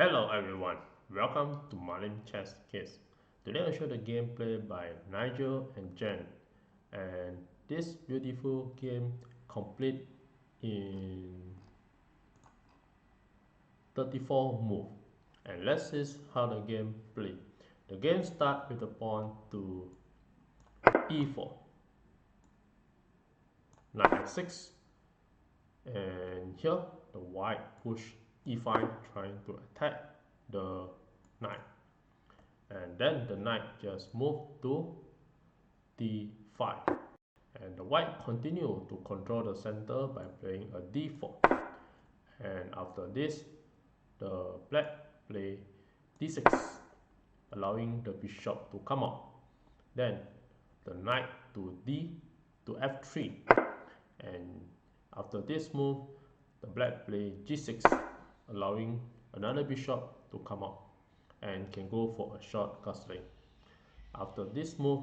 Hello everyone, welcome to Marlin Chess Kids. Today I'll show the gameplay by Nigel and Jen, and this beautiful game complete in 34 moves. And let's see how the game play. The game starts with the pawn to e4, knight f6, and here the white push e5 trying to attack the knight, and then the knight just move to d5, and the white continue to control the center by playing a d4, and after this the black play d6, allowing the bishop to come out, then the knight to f3, and after this move the black play g6, allowing another bishop to come out and can go for a short castling. After this move,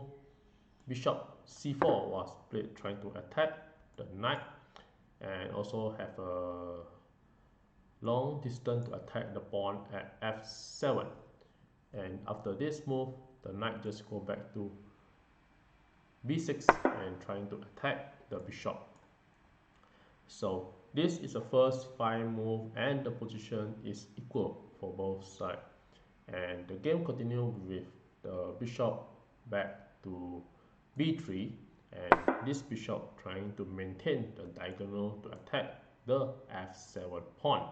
bishop c4 was played trying to attack the knight and also have a long distance to attack the pawn at f7. And after this move, the knight just go back to b6 and trying to attack the bishop. So this is the first 5 move and the position is equal for both sides. And the game continues with the bishop back to b3, and this bishop trying to maintain the diagonal to attack the f7 pawn.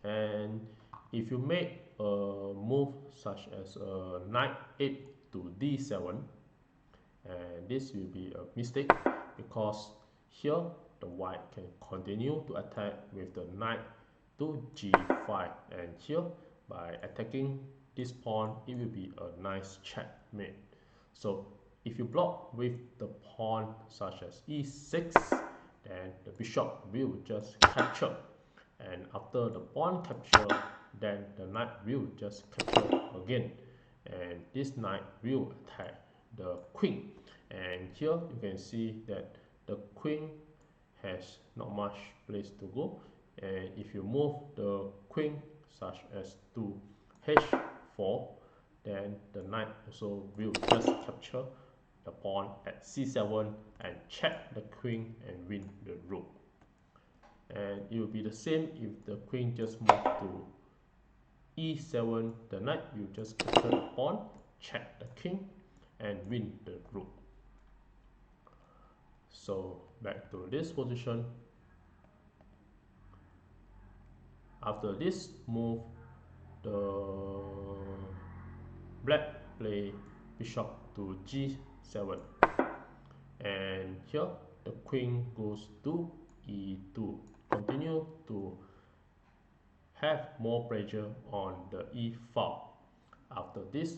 And if you make a move such as knight 8 to d7, and this will be a mistake because here the white can continue to attack with the knight to g5, and here by attacking this pawn it will be a nice checkmate. So if you block with the pawn such as e6, then the bishop will just capture, and after the pawn capture, then the knight will just capture again, and this knight will attack the queen. And here you can see that the queen has not much place to go, and if you move the queen such as to h4, then the knight also will just capture the pawn at c7 and check the queen and win the rook. And it will be the same if the queen just move to e7, the knight will just capture the pawn, check the king and win the rook. So back to this position. After this move, the black play bishop to g7, and here the queen goes to e2, continue to have more pressure on the e file. After this,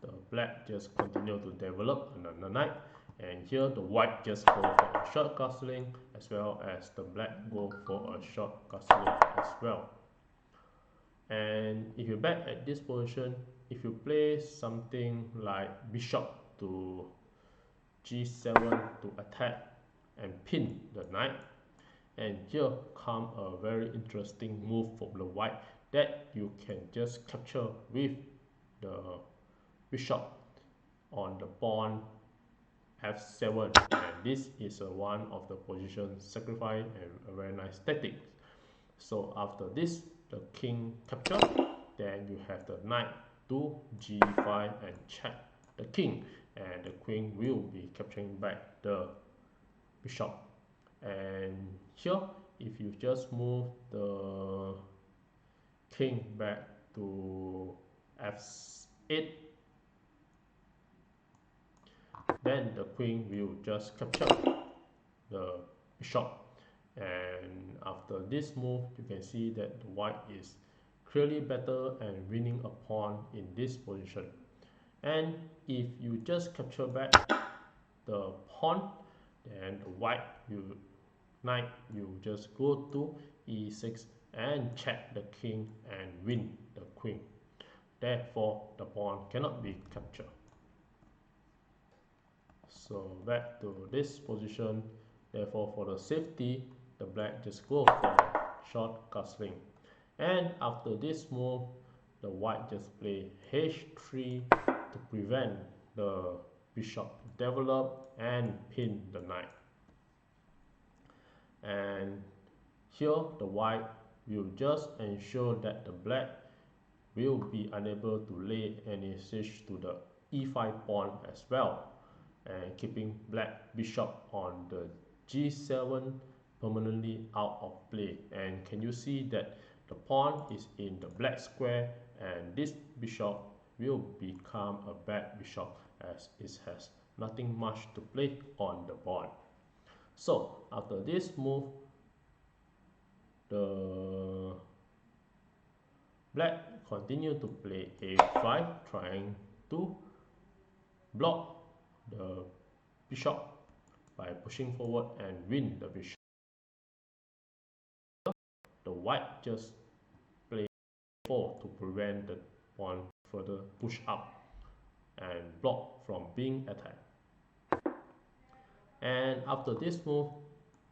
the black just continue to develop another knight, and here the white just go for a short castling, as well as the black go for a short castling as well. And if you back at this position, if you play something like bishop to g7 to attack and pin the knight, and here come a very interesting move from the white that you can just capture with the bishop on the pawn f7, and this is one of the position sacrifice and a very nice tactic. So after this, the king capture, then you have the knight to g5 and check the king, and the queen will be capturing back the bishop. And here if you just move the king back to f8, then the queen will just capture the bishop. And after this move, you can see that the white is clearly better and winning a pawn in this position. And if you just capture back the pawn, then the white will knight will just go to e6 and check the king and win the queen. Therefore the pawn cannot be captured. So back to this position, therefore for the safety, the black just go for short castling, And after this move, the white just play h3 to prevent the bishop to develop and pin the knight. And here the white will just ensure that the black will be unable to lay any siege to the e5 pawn as well, and keeping black bishop on the g7 permanently out of play. And can you see that the pawn is in the black square, and this bishop will become a bad bishop as it has nothing much to play on the board. So after this move, the black continue to play a5, trying to block the bishop by pushing forward and win the bishop. The white just play 4 to prevent the pawn further push up and block from being attacked. And after this move,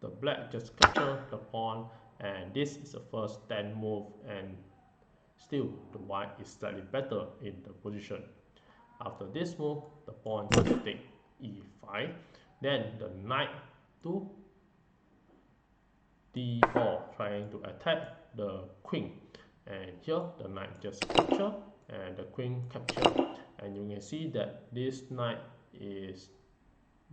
the black just capture the pawn, and this is the first 10 move, and still the white is slightly better in the position. After this move, the pawn just take e5, then the knight to d4, trying to attack the queen, and here the knight just capture and the queen capture, and you can see that this knight is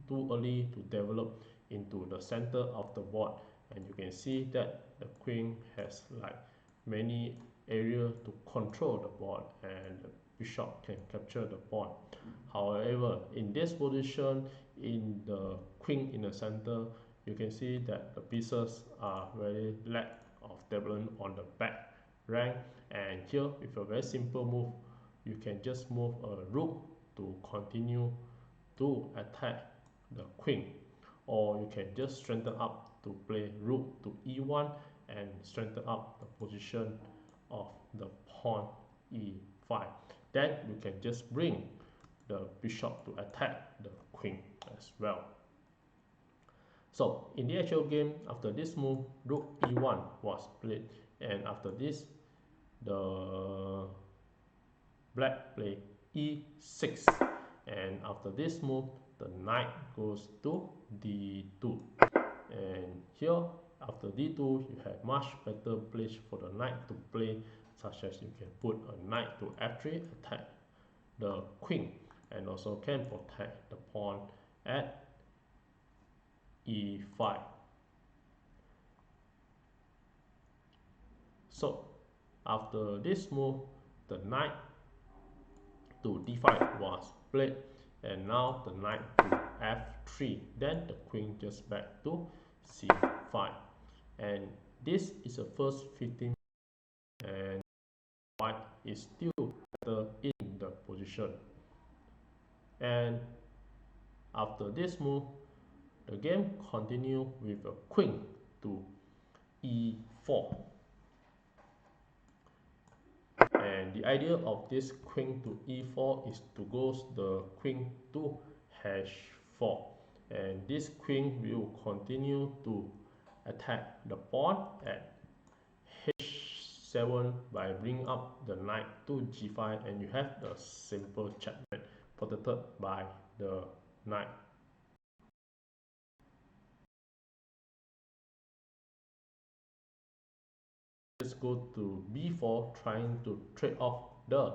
too early to develop into the center of the board, and you can see that the queen has like many area to control the board, and the bishop can capture the pawn. However, in this position, in the queen in the center, you can see that the pieces are very lack of development on the back rank, and here with a very simple move, you can just move a rook to continue to attack the queen, or you can just strengthen up to play rook to e1 and strengthen up the position of the pawn e5. Then you can just bring the bishop to attack the queen as well. So in the actual game, after this move, rook e1 was played, and after this, the black play e6, and after this move, the knight goes to d2, and here after d2 you have much better place for the knight to play, such as you can put a knight to f3, attack the queen, and also can protect the pawn at e5. So after this move, the knight to d5 was played, and now the knight to f3, then the queen just back to c5, and this is the first 15, and white is still better in the position. And after this move, the game continue with a queen to e4, and the idea of this queen to e4 is to go the queen to h4, and this queen will continue to attack the pawn at h7 by bringing up the knight to g5, and you have the simple checkmate protected by the knight. Let's go to b4, trying to trade off the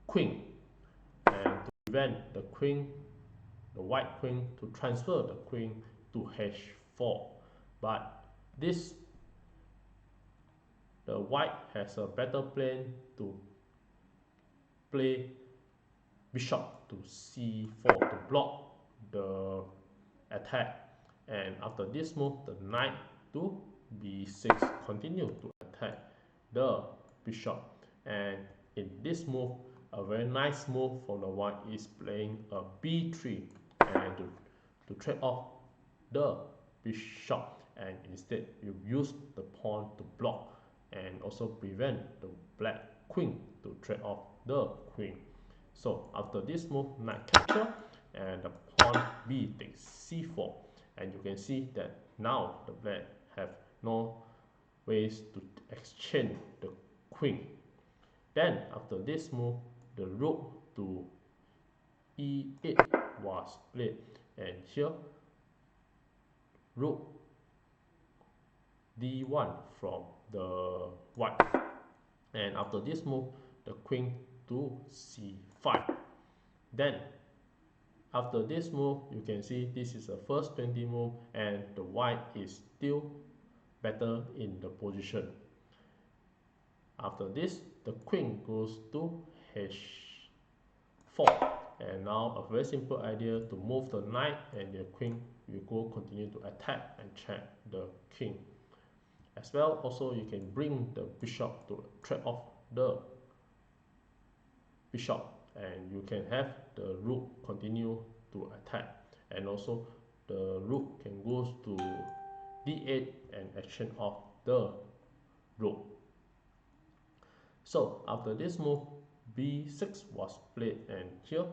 queen, and to prevent the queen, the white queen, to transfer the queen to h4. But this, the white has a better plan to play bishop to c4 to block the attack, and after this move, the knight to b6 continue to attack the bishop, and in this move, a very nice move for the white is playing a b3, and to trade off the bishop, and instead you use the pawn to block and also prevent the black queen to trade off the queen. So after this move, knight capture, and the pawn b takes c4, and you can see that now the black have no ways to exchange the queen. Then after this move, the rook to e8 was played, and here rook d1 from the white, and after this move the queen to c5. Then after this move, you can see this is the first 20 move and the white is still better in the position. After this, the queen goes to h4, and now a very simple idea to move the knight, and the queen will go continue to attack and check the king. As well, also you can bring the bishop to trade off the bishop, and you can have the rook continue to attack, and also the rook can go to d8 and exchange off the rook. So after this move, b6 was played, and here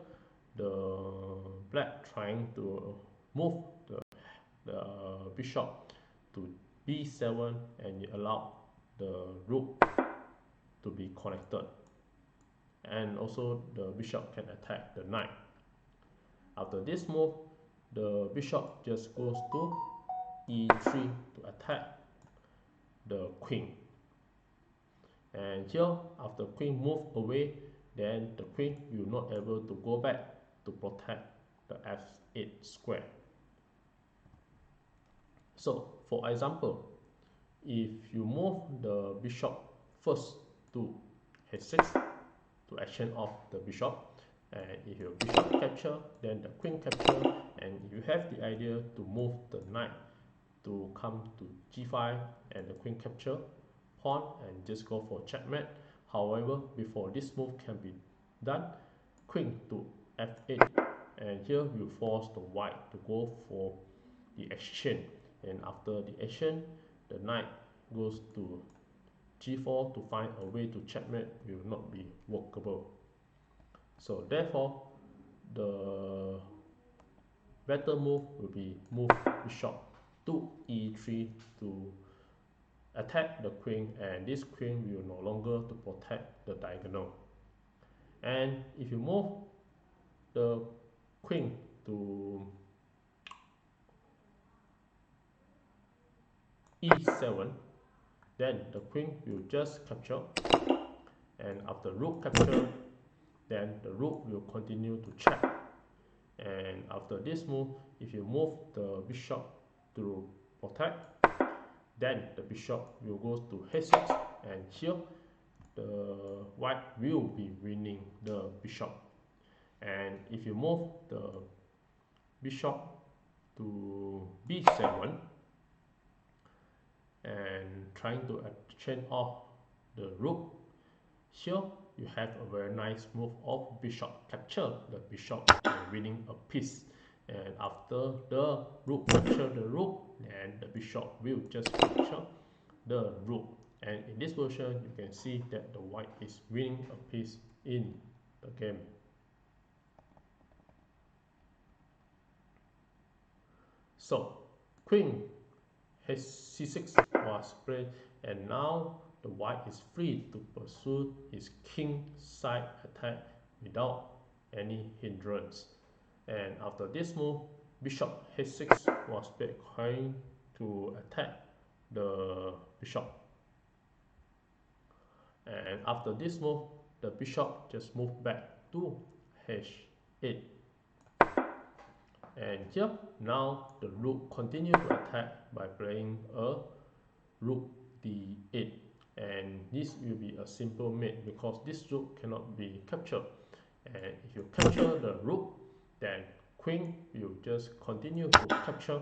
the black trying to move the bishop to b7, and it allowed the rook to be connected, and also the bishop can attack the knight. After this move, the bishop just goes to e3 to attack the queen. And here, after queen move away, then the queen will not able to go back to protect the f8 square. So for example, if you move the bishop first to h6 to exchange off the bishop, and if your bishop capture, then the queen capture, and you have the idea to move the knight to come to g5 and the queen capture pawn and just go for checkmate. However, before this move can be done, queen to f8, and here you force the white to go for the exchange, and after the exchange, the knight goes to g4 to find a way to checkmate will not be workable. So therefore, the better move will be move bishop to e3 to attack the queen, and this queen will no longer to protect the diagonal. And if you move the queen to e7, then the queen will just capture, and after rook capture, then the rook will continue to check. And after this move, if you move the bishop to protect, then the bishop will go to h6, and here the white will be winning the bishop. And if you move the bishop to b7 and trying to exchange off the rook, here you have a very nice move of bishop capture the bishop and winning a piece. And after the rook capture the rook, then the bishop will just capture the rook. And in this version, you can see that the white is winning a piece in the game. So queen h6 was played, and now the white is free to pursue his king side attack without any hindrance. And after this move, bishop h6 was played, trying to attack the bishop. And after this move, the bishop just moved back to h8. And here, now the rook continue to attack by playing a rook d8. And this will be a simple mate because this rook cannot be captured. And if you capture the rook, then queen will just continue to capture.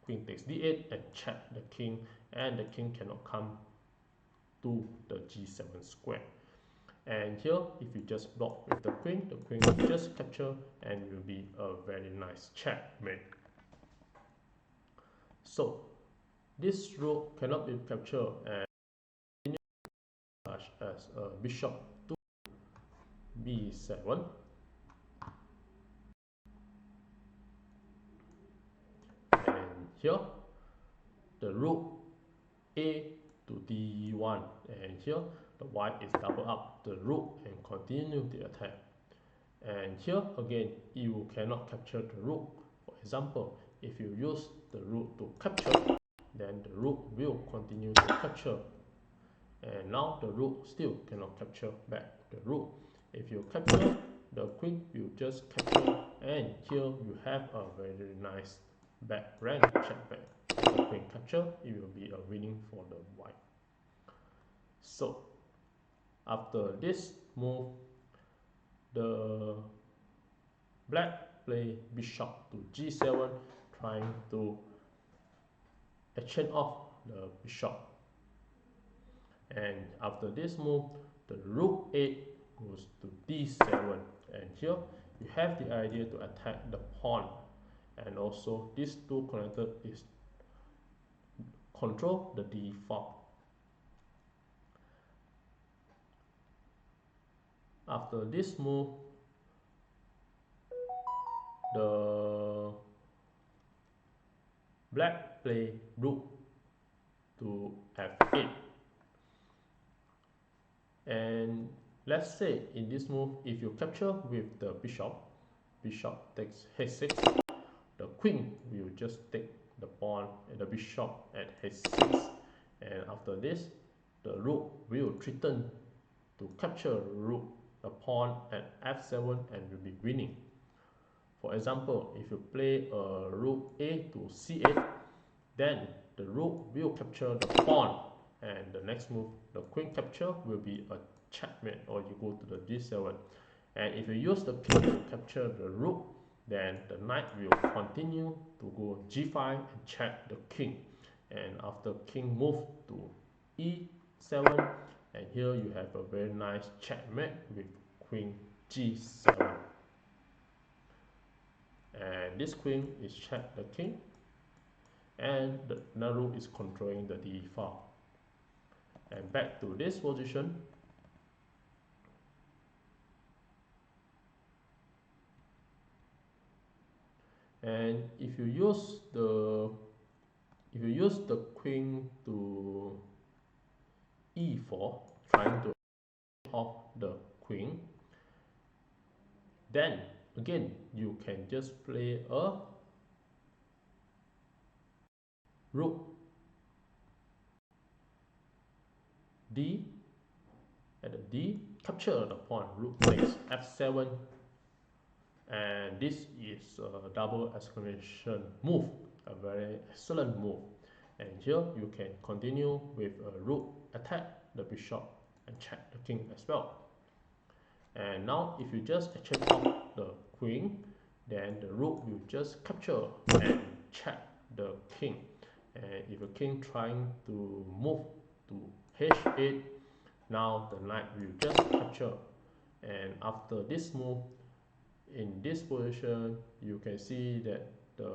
Queen takes d8 and check the king, and the king cannot come to the g7 square. And here, if you just block with the queen will just capture and will be a very nice checkmate. So this rook cannot be captured, and such as bishop to b7, and here the rook a to d1, and here the white is double up the rook and continue the attack. And here again you cannot capture the rook. For example, if you use the rook to capture, then the rook will continue to capture, and now the rook still cannot capture back the rook. If you capture, the queen will just capture, and here you have a very nice back rank check back. If the queen capture, it will be a winning for the white. So after this move, the black play bishop to g7, trying to exchange off the bishop. And after this move, the rook 8 goes to d7, and here you have the idea to attack the pawn, and also these two connected is control the d file. After this move, the black play rook to f8, and let's say in this move, if you capture with the bishop takes h6, the queen will just take the pawn and the bishop at h6, and after this the rook will threaten to capture the pawn at f7 and will be winning. For example, if you play a rook a to c8, then the rook will capture the pawn, and the next move, the queen capture, will be a checkmate, or you go to the d7. And if you use the king to capture the rook, then the knight will continue to go g5 and check the king. And after king move to e7, and here you have a very nice checkmate with queen g7. And this queen is check the king, and the rook is controlling the d file. And back to this position, and if you use the queen to e4, trying to off the queen, then again you can just play a rook d at the d, capture the pawn, rook takes f7, and this is a double exclamation move, a very excellent move. And here you can continue with a rook attack the bishop and check the king as well. And now if you just exchange off the queen, then the rook will just capture and check the king. And if the king trying to move to h8, now the knight will just capture. And after this move, in this position, you can see that the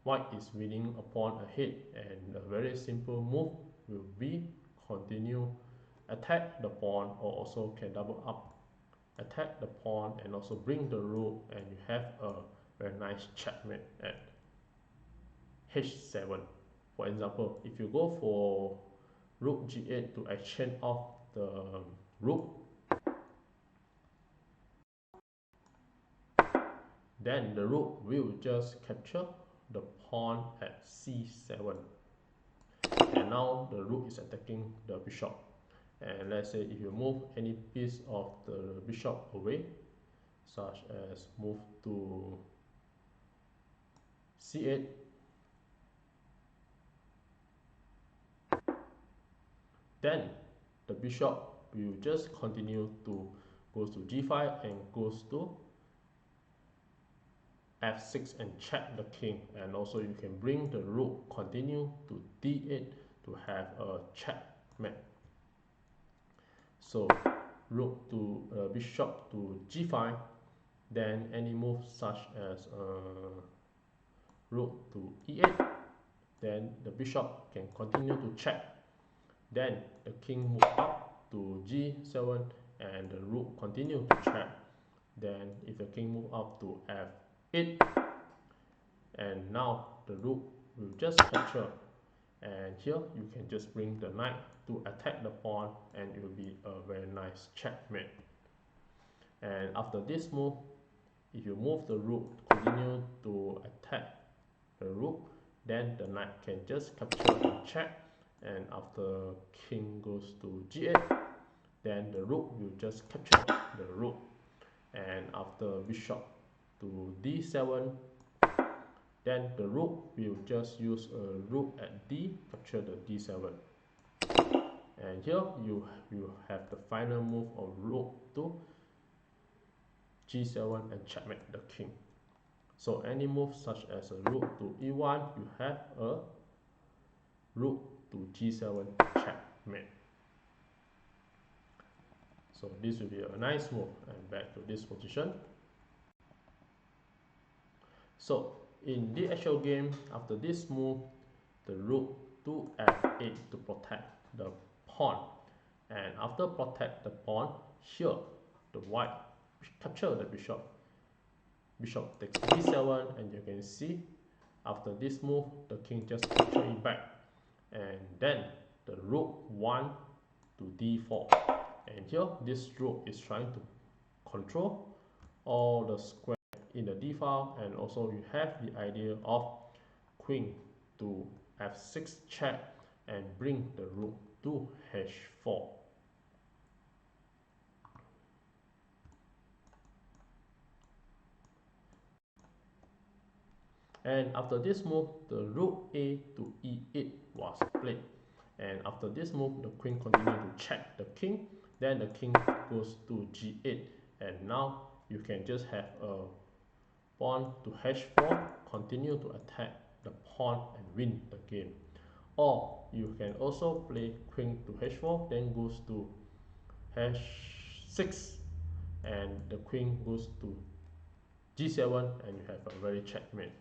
white is winning a pawn ahead, and a very simple move will be continue attack the pawn, or also can double up attack the pawn and also bring the rook, and you have a very nice checkmate at h7. For example, if you go for rook g8 to exchange off the rook, then the rook will just capture the pawn at c7, and now the rook is attacking the bishop. And let's say if you move any piece of the bishop away, such as move to c8, then the bishop will just continue to goes to g5 and goes to f6 and check the king. And also you can bring the rook continue to d8 to have a checkmate. So rook to bishop to g5, then any move such as rook to e8, then the bishop can continue to check. Then the king move up to g7 and the rook continue to check. Then if the king move up to f8, and now the rook will just capture, And here you can just bring the knight to attack the pawn, and it will be a very nice checkmate. And after this move, if you move the rook, continue to attack the rook, then the knight can just capture and check. And after king goes to g8, then the rook will just capture the rook. And after bishop to d7, then the rook will just use a rook at d, capture the d7. And here you have the final move of rook to g7 and checkmate the king. So any move such as a rook to e1, you have a rook to g7 checkmate. So this will be a nice move. And back to this position. So in the actual game, after this move, the rook to f8 to protect the pawn. And after protect the pawn, here the white capture the bishop. Bishop takes d7, and you can see after this move, the king just capture it back. And then the rook 1 to d4. And here this rook is trying to control all the square in the d file, and also you have the idea of queen to f6 check and bring the rook to h4. And after this move, the rook a to e8 was played. And after this move, the queen continued to check the king. Then the king goes to g8, and now you can just have a pawn to h4, continue to attack the pawn and win the game. Or you can also play queen to h4, then goes to h6, and the queen goes to g7, and you have a very checkmate.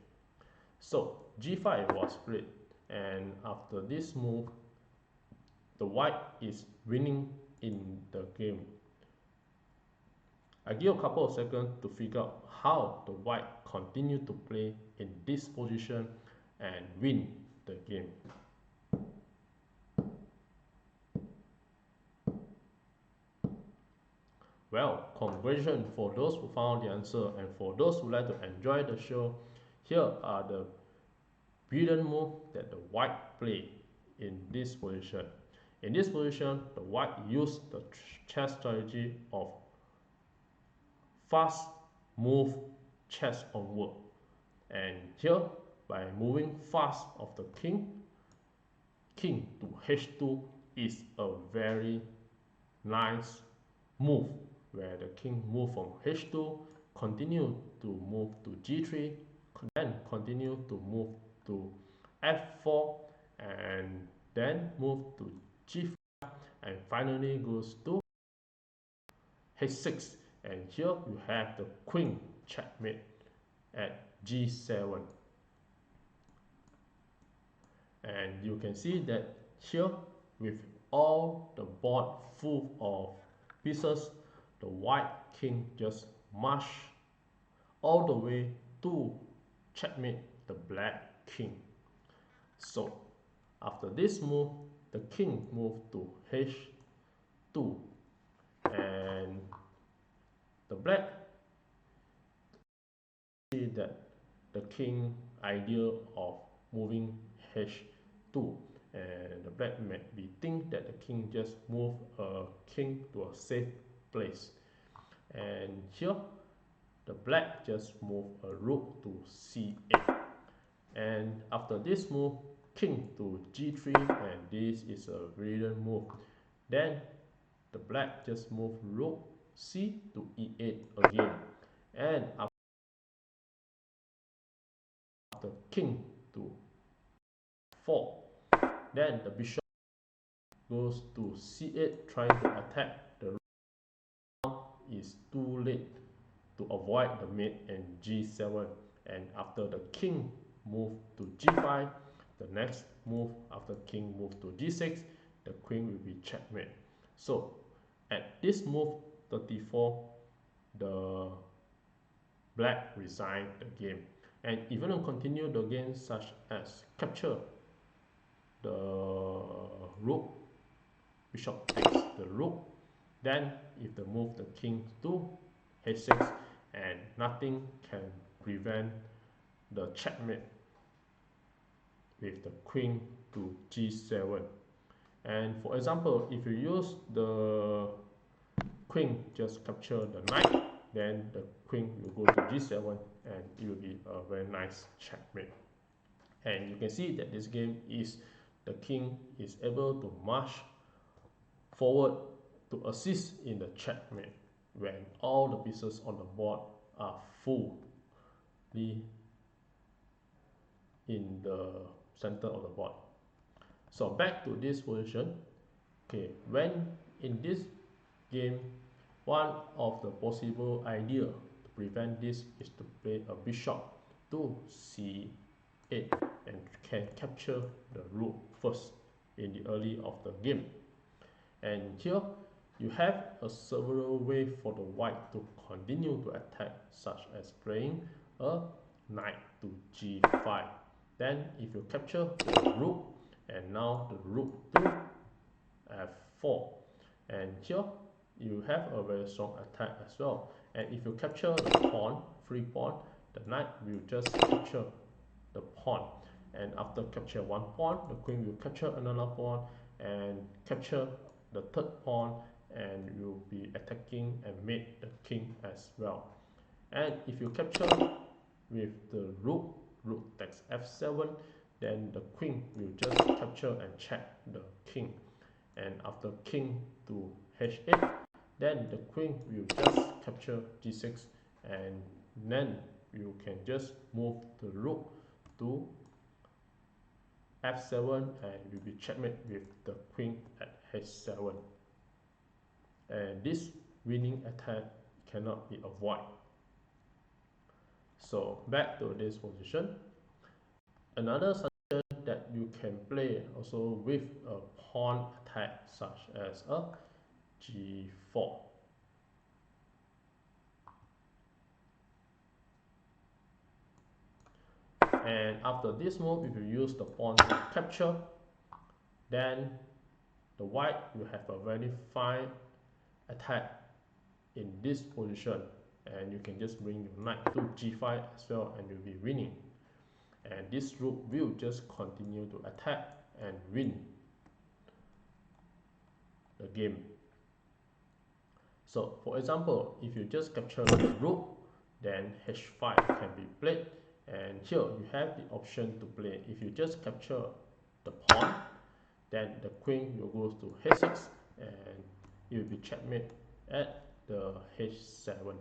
So g5 was played, and after this move, the white is winning in the game. I give a couple of seconds to figure out how the white continue to play in this position and win the game. Well, congratulations for those who found the answer, and for those who like to enjoy the show, here are the brilliant moves that the white play in this position. In this position, the white used the chess strategy of fast move chess onward. And here, by moving fast of the king to h2 is a very nice move, where the king move from h2, continue to move to g3, then continue to move to f4, and then move to g5, and finally goes to h6. And here you have the queen checkmate at g7. And you can see that here, with all the board full of pieces, the white king just march all the way to checkmate the black king. So after this move, the king moved to h2, and the black see that the king idea of moving h2, and the black might be think that the king just move a king to a safe place. And here the black just move a rook to c8, and after this move, king to g3, and this is a brilliant move. Then the black just move rook c to e8 again, and after king to 4, then the bishop goes to c8, trying to attack the rook. Now is too late to avoid the mate and g7, and after the king move to g5, the next move after king move to g6, the queen will be checkmate. So at this move 34, the black resigned the game, and even continue the game such as capture the rook, bishop takes the rook. Then if they move the king to h6, and nothing can prevent the checkmate with the queen to g7. And for example, if you use the queen just capture the knight, then the queen will go to g7 and it will be a very nice checkmate. And you can see that this game is the king is able to march forward to assist in the checkmate when all the pieces on the board are fully in the center of the board. So back to this position. Okay, when in this game, one of the possible idea to prevent this is to play a bishop to c8 and can capture the rook first in the early of the game. And here you have a several way for the white to continue to attack, such as playing a knight to g5. Then if you capture the rook, and now the rook to f4, and here you have a very strong attack as well. And if you capture the pawn, free pawn, the knight will just capture the pawn, and after capture one pawn, the queen will capture another pawn and capture the third pawn, and you will be attacking and mate the king as well. And if you capture with the rook, rook takes f7, then the queen will just capture and check the king. And after king to h8, then the queen will just capture g6, and then you can just move the rook to f7 and you'll be checkmate with the queen at h7. And this winning attack cannot be avoided. So back to this position. Another suggestion that you can play also with a pawn attack, such as a g4. And after this move, if you use the pawn to capture, then the white will have a very fine attack in this position, and you can just bring your knight to g5 as well, and you'll be winning. And this rook will just continue to attack and win the game. So for example, if you just capture the rook, then h5 can be played, and here you have the option to play. If you just capture the pawn, then the queen will go to h6 and you will be checkmate at the h7.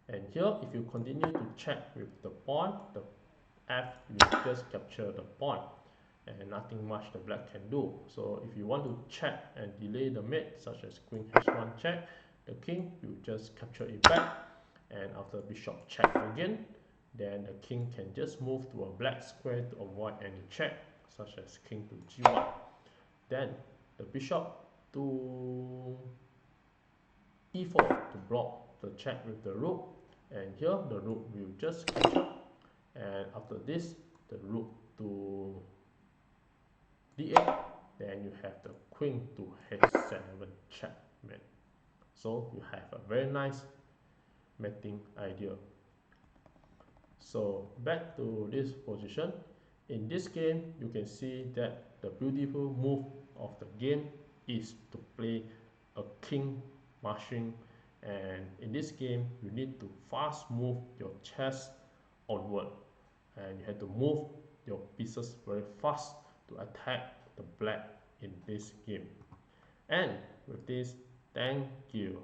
And here if you continue to check with the pawn, the f will just capture the pawn and nothing much the black can do. So if you want to check and delay the mate, such as queen h1 check, the king will just capture it back, and after bishop check again, then the king can just move to a black square to avoid any check, such as king to g1. Then the bishop to e4 to block the check with the rook, and here the rook will just capture, and after this the rook to d8, then you have the queen to h7 checkmate. So you have a very nice mating idea. So back to this position. In this game, you can see that the beautiful move of the game is to play a king marching, and in this game you need to fast move your chess onward, and you have to move your pieces very fast to attack the black in this game. And with this, thank you.